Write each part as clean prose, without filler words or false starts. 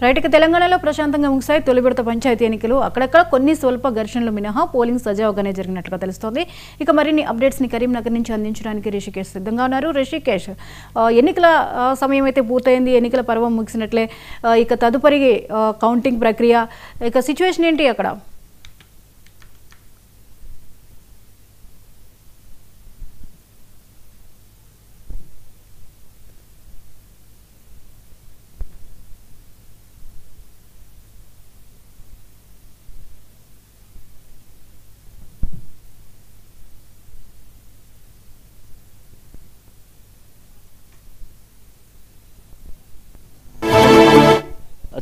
Right ఇక తెలంగాణలో ప్రశాంతంగా ముగిశాయి తొలి విడత పంచాయతీ ఎన్నికలు. అక్కడక్కడ కొన్ని స్వల్ప ఘర్షణలు మినహా పోలింగ్ సజావుగానే జరిగినట్లుగా తెలుస్తోంది. ఇక మరిన్ని అప్డేట్స్ ని కరీంనగర్ నుంచి అందించడానికి రిషికేష్ సిద్ధంగా ఉన్నారు. రిషికేష్, ఎన్నికల సమయం అయితే పూర్తయింది, ఎన్నికల పర్వం ముగిసినట్లే. ఇక తదుపరి కౌంటింగ్ ప్రక్రియ, ఇక సిచ్యువేషన్ ఏంటి అక్కడ?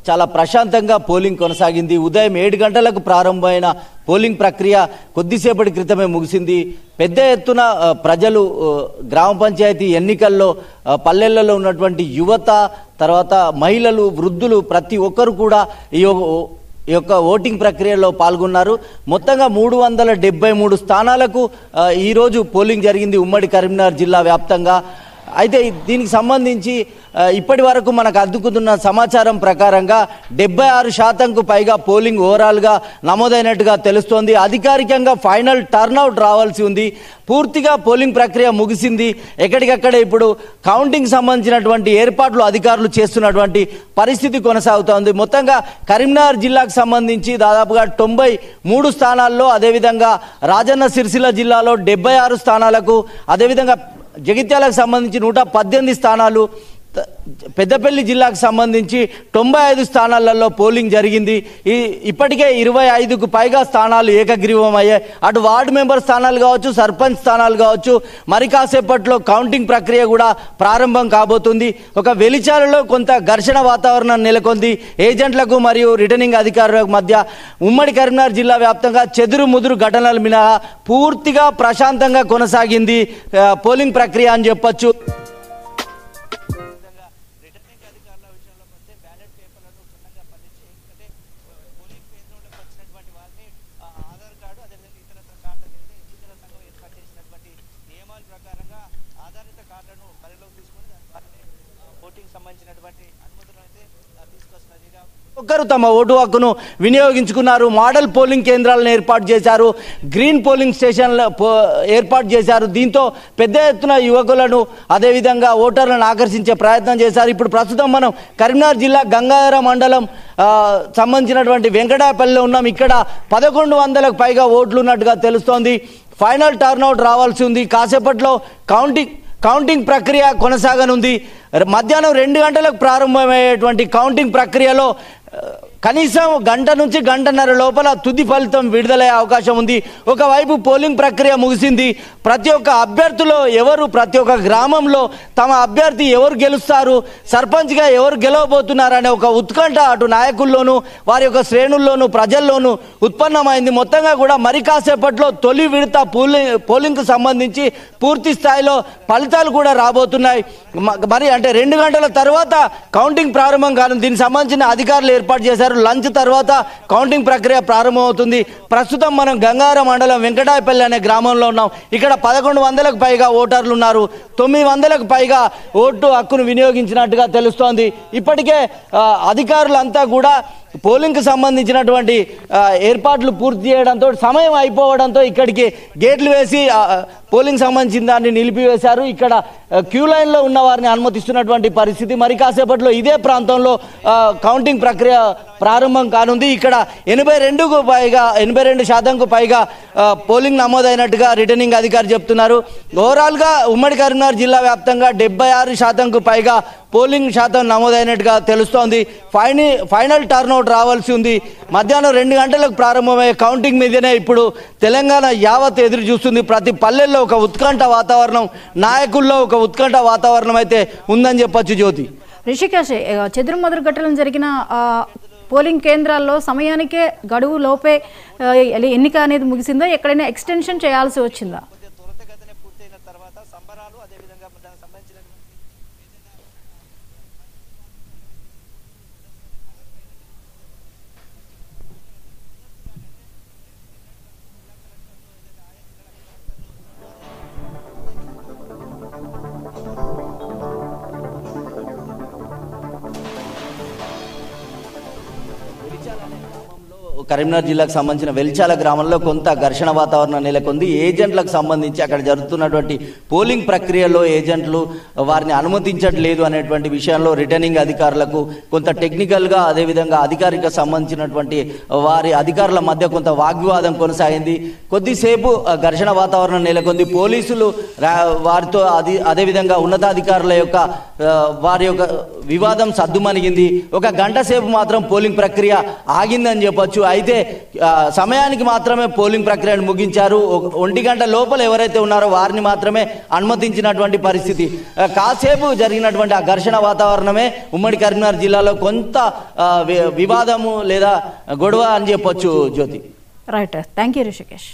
చాలా ప్రశాంతంగా పోలింగ్ కొనసాగింది. ఉదయం 7 గంటలకు ప్రారంభమైన పోలింగ్ ప్రక్రియ కొద్దిసేపటి క్రితమే ముగిసింది. పెద్ద ఎత్తున ప్రజలు గ్రామ పంచాయతీ ఎన్నికల్లో పల్లెలలో ఉన్నటువంటి యువత, తర్వాత మహిళలు, వృద్ధులు ప్రతి ఒక్కరు కూడా ఈ యొక్క ఓటింగ్ ప్రక్రియలో పాల్గొన్నారు. మొత్తంగా 373 స్థానాలకు ఈరోజు పోలింగ్ జరిగింది ఉమ్మడి కరీంనగర్ జిల్లా వ్యాప్తంగా. అయితే దీనికి సంబంధించి ఇప్పటి వరకు మనకు అందుకుతున్న సమాచారం ప్రకారంగా 76% పైగా పోలింగ్ ఓవరాల్గా నమోదైనట్టుగా తెలుస్తోంది. అధికారికంగా ఫైనల్ టర్న్అవుట్ రావాల్సి ఉంది. పూర్తిగా పోలింగ్ ప్రక్రియ ముగిసింది. ఎక్కడికక్కడ ఇప్పుడు కౌంటింగ్ సంబంధించినటువంటి ఏర్పాట్లు అధికారులు చేస్తున్నటువంటి పరిస్థితి కొనసాగుతోంది. మొత్తంగా కరీంనగర్ జిల్లాకు సంబంధించి దాదాపుగా 93 స్థానాల్లో, అదేవిధంగా రాజన్న సిరిసిల్ల జిల్లాలో 76 స్థానాలకు, అదేవిధంగా జగిత్యాలకు సంబంధించి 118 స్థానాలు, పెద్దపల్లి జిల్లాకు సంబంధించి 95 స్థానాలలో పోలింగ్ జరిగింది. ఇప్పటికే 25కు పైగా స్థానాలు ఏకగ్రీవం అయ్యాయి. అటు వార్డు మెంబర్ స్థానాలు కావచ్చు, సర్పంచ్ స్థానాలు కావచ్చు. మరి కాసేపట్లో కౌంటింగ్ ప్రక్రియ కూడా ప్రారంభం కాబోతుంది. ఒక వెలిచాలలో కొంత ఘర్షణ వాతావరణం నెలకొంది ఏజెంట్లకు మరియు రిటర్నింగ్ అధికారులకు మధ్య. ఉమ్మడి కరీంనగర్ జిల్లా వ్యాప్తంగా చెదురు ముదురు ఘటనలు మినహా పూర్తిగా ప్రశాంతంగా కొనసాగింది పోలింగ్ ప్రక్రియ అని చెప్పొచ్చు. ఒక్కరు తమ ఓటు హక్కును వినియోగించుకున్నారు. మోడల్ పోలింగ్ కేంద్రాలను ఏర్పాటు చేశారు, గ్రీన్ పోలింగ్ స్టేషన్లు ఏర్పాటు చేశారు. దీంతో పెద్ద ఎత్తున యువకులను, అదేవిధంగా ఓటర్లను ఆకర్షించే ప్రయత్నం చేశారు. ఇప్పుడు ప్రస్తుతం మనం కరీంనగర్ జిల్లా గంగాధర మండలం సంబంధించినటువంటి వెంకటాపల్లిలో ఉన్నాం. ఇక్కడ 1100కు పైగా ఓట్లు ఉన్నట్టుగా తెలుస్తోంది. ఫైనల్ టర్న్అవుట్ రావాల్సి ఉంది. కాసేపట్లో కౌంటింగ్ ప్రక్రియ కొనసాగనుంది. మధ్యాహ్నం 2 గంటలకు ప్రారంభమయ్యేటువంటి కౌంటింగ్ ప్రక్రియలో కనీసం గంట నుంచి గంటన్నర లోపల తుది ఫలితం విడుదలయ్యే అవకాశం ఉంది. ఒకవైపు పోలింగ్ ప్రక్రియ ముగిసింది. ప్రతి ఒక్క అభ్యర్థులు ఎవరు, ప్రతి ఒక్క గ్రామంలో తమ అభ్యర్థి ఎవరు గెలుస్తారు, సర్పంచ్గా ఎవరు గెలవబోతున్నారు అనే ఒక ఉత్కంఠ అటు నాయకుల్లోనూ, వారి యొక్క శ్రేణుల్లోనూ, ప్రజల్లోనూ ఉత్పన్నమైంది. మొత్తంగా కూడా మరి కాసేపట్లో తొలి విడత పోలింగ్కు సంబంధించి పూర్తి స్థాయిలో ఫలితాలు కూడా రాబోతున్నాయి. మరి అంటే 2 గంటల తర్వాత కౌంటింగ్ ప్రారంభం కానుంది. దీనికి సంబంధించిన అధికారులు ఏర్పాటు చేశారు. లంచ్ తర్వాత కౌంటింగ్ ప్రక్రియ ప్రారంభమవుతుంది. ప్రస్తుతం మనం గంగాధర మండలం వెంకటాయపల్లి అనే గ్రామంలో ఉన్నాం. ఇక్కడ 1100కు పైగా ఓటర్లు ఉన్నారు. 900కు పైగా ఓటు హక్కును వినియోగించినట్టుగా తెలుస్తోంది. ఇప్పటికే అధికారులంతా కూడా పోలింగ్కి సంబంధించినటువంటి ఏర్పాట్లు పూర్తి చేయడంతో, సమయం అయిపోవడంతో ఇక్కడికి గేట్లు వేసి పోలింగ్ సంబంధించిన దాన్ని నిలిపివేశారు. ఇక్కడ క్యూ లైన్లో ఉన్న వారిని అనుమతిస్తున్నటువంటి పరిస్థితి. మరి కాసేపట్లో ఇదే ప్రాంతంలో కౌంటింగ్ ప్రక్రియ ప్రారంభం కానుంది. ఇక్కడ 82% పైగా పోలింగ్ నమోదైనట్టుగా రిటర్నింగ్ అధికారి చెప్తున్నారు. ఓవరాల్గా ఉమ్మడి కరీంనగర్ జిల్లా వ్యాప్తంగా 76% పైగా పోలింగ్ శాతం నమోదైనట్టుగా తెలుస్తోంది. ఫైనల్ టర్న్అవుట్ రావాల్సి ఉంది. మధ్యాహ్నం 2 గంటలకు ప్రారంభమయ్యే కౌంటింగ్ మీదనే ఇప్పుడు తెలంగాణ యావత్ ఎదురు చూస్తుంది. ప్రతి పల్లెల్లో ఒక ఉత్కంఠ వాతావరణం, నాయకుల్లో ఒక ఉత్కంఠ వాతావరణం అయితే ఉందని చెప్పొచ్చు. జ్యోతి, రిషికేష్, చెదురుమదురు ఘటనలు జరిగిన పోలింగ్ కేంద్రాల్లో సమయానికే గడువు లోపే ఎన్నిక అనేది ముగిసిందా? ఎక్కడైనా ఎక్స్టెన్షన్ చేయాల్సి వచ్చిందా? కరీంనగర్ జిల్లాకు సంబంధించిన వెల్చాల గ్రామంలో కొంత ఘర్షణ వాతావరణం నెలకొంది. ఏజెంట్లకు సంబంధించి అక్కడ జరుగుతున్నటువంటి పోలింగ్ ప్రక్రియలో ఏజెంట్లు వారిని అనుమతించట్లేదు అనేటువంటి విషయంలో రిటర్నింగ్ అధికారులకు కొంత టెక్నికల్గా అదేవిధంగా అధికారిక సంబంధించినటువంటి వారి అధికారుల మధ్య కొంత వాగ్వివాదం కొనసాగింది. కొద్దిసేపు ఘర్షణ వాతావరణం నెలకొంది. పోలీసులు వారితో అదేవిధంగా ఉన్నతాధికారుల యొక్క వారి యొక్క వివాదం సద్దుమణిగింది. ఒక గంట సేపు మాత్రం పోలింగ్ ప్రక్రియ ఆగిందని చెప్పొచ్చు. అయితే సమయానికి మాత్రమే పోలింగ్ ప్రక్రియను ముగించారు. 1 గంట లోపల ఎవరైతే ఉన్నారో వారిని మాత్రమే అనుమతించినటువంటి పరిస్థితి. కాసేపు జరిగినటువంటి ఆ ఘర్షణ వాతావరణమే ఉమ్మడి కరీంనగర్ జిల్లాలో కొంత వివాదము లేదా గొడవ అని చెప్పొచ్చు. Jyothi. Right, thank you Rishikesh.